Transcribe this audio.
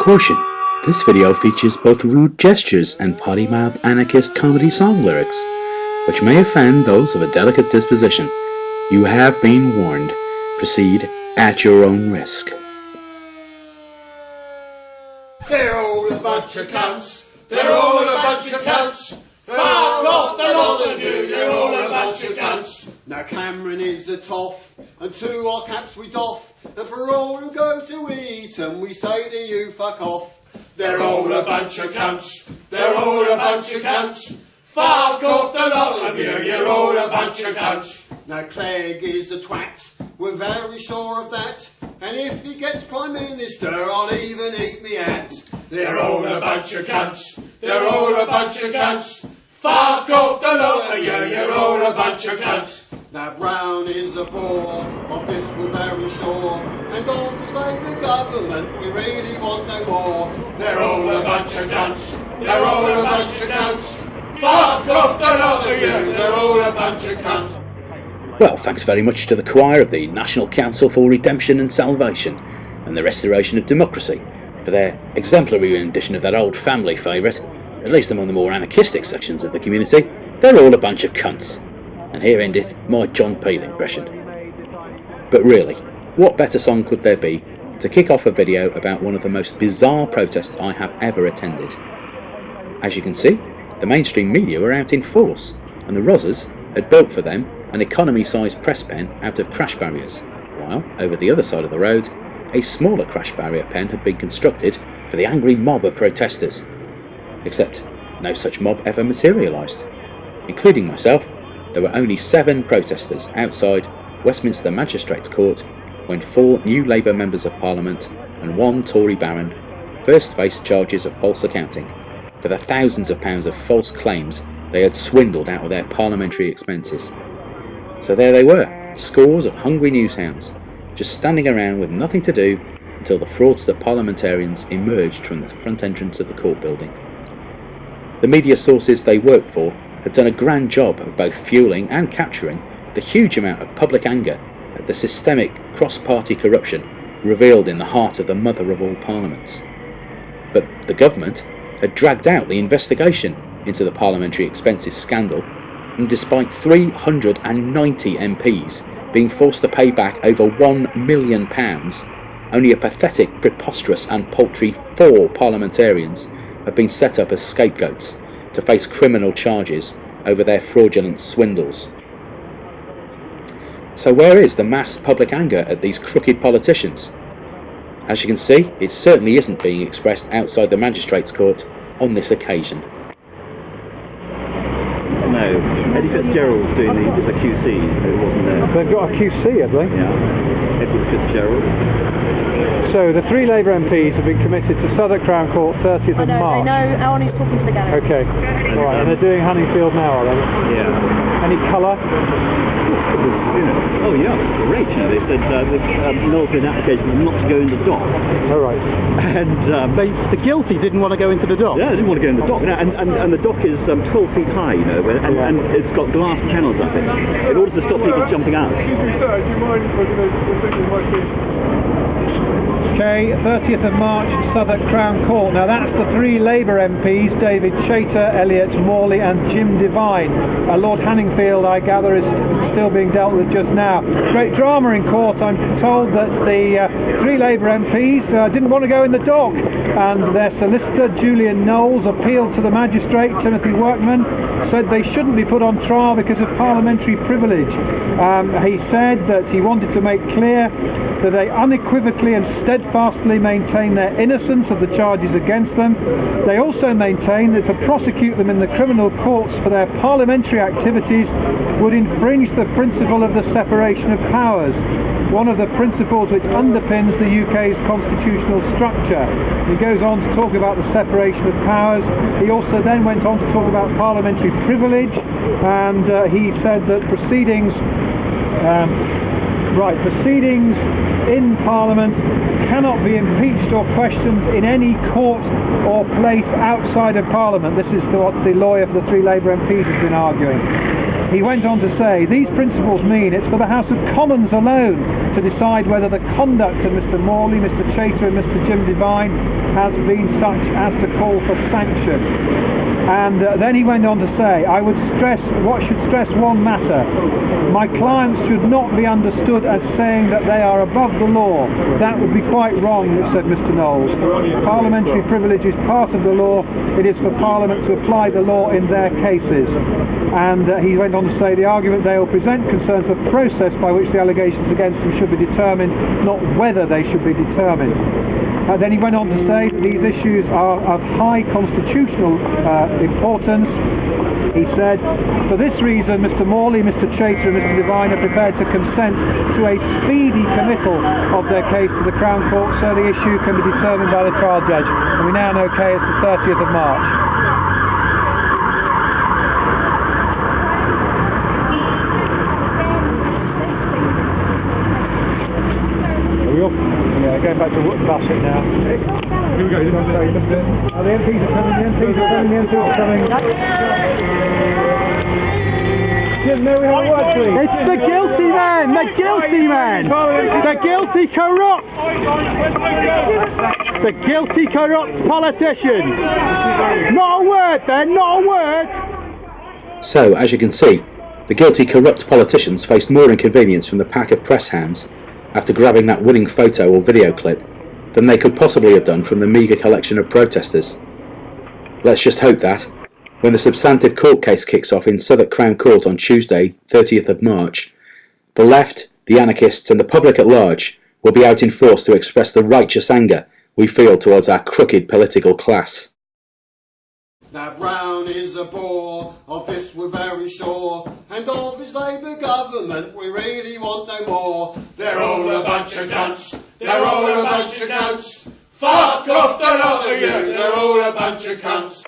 Caution, this video features both rude gestures and potty-mouthed anarchist comedy song lyrics, which may offend those of a delicate disposition. You have been warned. Proceed at your own risk. They're all a bunch of cunts. They're all a bunch of cunts. Fuck off the lot of you, you're all a bunch of cunts. Now Cameron is the toff, and to our caps we doff, and for all who go to eat, and we say to you, fuck off. They're all a bunch of cunts. They're all a bunch of cunts. Fuck off the lot of you, you're all a bunch of cunts. Now Clegg is the twat, we're very sure of that, and if he gets Prime Minister, I'll even eat me hat. They're all a bunch of cunts. They're all a bunch of cunts. Fuck off the lot of you, you're all a bunch of cunts. Now Brown is a bore, of this we're very sure, and of this Labour government we really want no more. They're all a bunch of cunts. They're all a bunch of cunts. Fuck off the lot of you, they're all a bunch of cunts. Well, thanks very much to the choir of the National Council for Redemption and Salvation and the Restoration of Democracy for their exemplary rendition of that old family favourite, at least among the more anarchistic sections of the community. They're all a bunch of cunts. And here endeth my John Peel impression. But really, what better song could there be to kick off a video about one of the most bizarre protests I have ever attended? As you can see, the mainstream media were out in force, and the Rozzers had built for them an economy-sized press pen out of crash barriers, while over the other side of the road, a smaller crash barrier pen had been constructed for the angry mob of protesters. Except no such mob ever materialised. Including myself, there were only 7 protesters outside Westminster Magistrates Court when 4 new Labour members of Parliament and 1 Tory baron first faced charges of false accounting for the thousands of pounds of false claims they had swindled out of their parliamentary expenses. So there they were, scores of hungry newshounds, just standing around with nothing to do until the fraudster parliamentarians emerged from the front entrance of the court building. The media sources they worked for had done a grand job of both fueling and capturing the huge amount of public anger at the systemic cross-party corruption revealed in the heart of the mother of all parliaments. But the government had dragged out the investigation into the parliamentary expenses scandal, and despite 390 MPs being forced to pay back over £1 million, only a pathetic, preposterous and paltry 4 parliamentarians have been set up as scapegoats to face criminal charges over their fraudulent swindles. So where is the mass public anger at these crooked politicians? As you can see, it certainly isn't being expressed outside the Magistrates Court on this occasion. No, Eddie Fitzgerald's doing the QC, who wasn't there. They've got a QC, have they? Yeah, Edward Fitzgerald. So the 3 Labour MPs have been committed to Southwark Crown Court 30th of March. I know, Arnie's talking to the gallery. Okay, alright, and they're doing Hanningfield now, are they? Yeah. Any colour? Oh yeah, great. They said Noel's been application not to go in the dock. All right. And the guilty didn't want to go into the dock? Yeah, they didn't want to go in the dock. And the dock is 12 feet high, you know, and it's got glass panels up it, in order to stop people jumping out. Okay, 30th of March, Southwark Crown Court. Now that's the 3 Labour MPs, David Chater, Elliot Morley and Jim Devine. Lord Hanningfield, I gather, is still being dealt with just now. Great drama in court. I'm told that the 3 Labour MPs didn't want to go in the dock, and their solicitor, Julian Knowles, appealed to the magistrate, Timothy Workman, said they shouldn't be put on trial because of parliamentary privilege. He said that he wanted to make clear that they unequivocally and steadfastly maintain their innocence of the charges against them. They also maintain that to prosecute them in the criminal courts for their parliamentary activities would infringe the principle of the separation of powers, one of the principles which underpins the UK's constitutional structure. He goes on to talk about the separation of powers. He also then went on to talk about parliamentary privilege, and he said that proceedings in Parliament cannot be impeached or questioned in any court or place outside of Parliament. This is what the lawyer for the 3 Labour MPs has been arguing. He went on to say, these principles mean it's for the House of Commons alone to decide whether the conduct of Mr Morley, Mr Chater and Mr Jim Devine has been such as to call for sanction. And then he went on to say, I would stress one matter. My clients should not be understood as saying that they are above the law. That would be quite wrong, said Mr Knowles. Parliamentary privilege is part of the law. It is for Parliament to apply the law in their cases. And he went on to say the argument they will present concerns the process by which the allegations against them should be determined, not whether they should be determined. Then he went on to say that these issues are of high constitutional importance. He said, for this reason, Mr Morley, Mr Chater and Mr Devine are prepared to consent to a speedy committal of their case to the Crown Court so the issue can be determined by the trial judge. And we now know okay, it's the 30th of March. Yeah, going back to Bassett now. Here we go. The MPs are coming, the MPs are coming. Jim, may we have a word, please? It's the guilty men! The guilty men! The guilty corrupt! The guilty corrupt politicians! Not a word then, not a word! So, as you can see, the guilty corrupt politicians faced more inconvenience from the pack of press hounds after grabbing that winning photo or video clip than they could possibly have done from the meagre collection of protesters. Let's just hope that, when the substantive court case kicks off in Southwark Crown Court on Tuesday, 30th of March, the left, the anarchists and the public at large will be out in force to express the righteous anger we feel towards our crooked political class. That Brown is a bore, of this we're very sure, and of his Labour government we really want no more. They're all a bunch of cunts, they're all a bunch of cunts. Fuck off the lot of you, they're all a bunch of cunts.